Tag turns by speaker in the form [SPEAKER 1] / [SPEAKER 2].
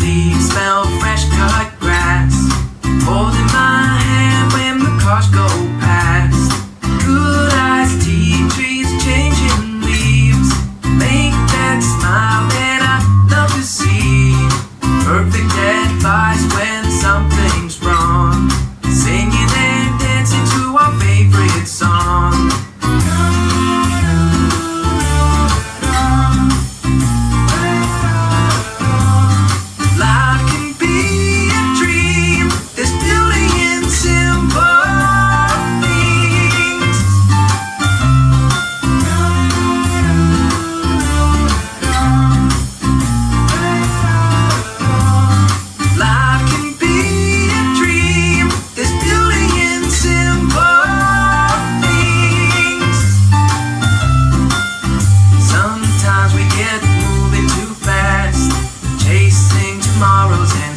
[SPEAKER 1] leaves smell fresh cut grass. Holding my hand when the cars go past. Good iced tea trees changing leaves. Make that smile that I love to see. Perfect advice when something's wrong. Singing and dancing to our favorite song. Life can be a dream. There's beauty in simple things. Life can be a dream. There's beauty in simple things. Sometimes we get moving too fast, chasing tomorrows and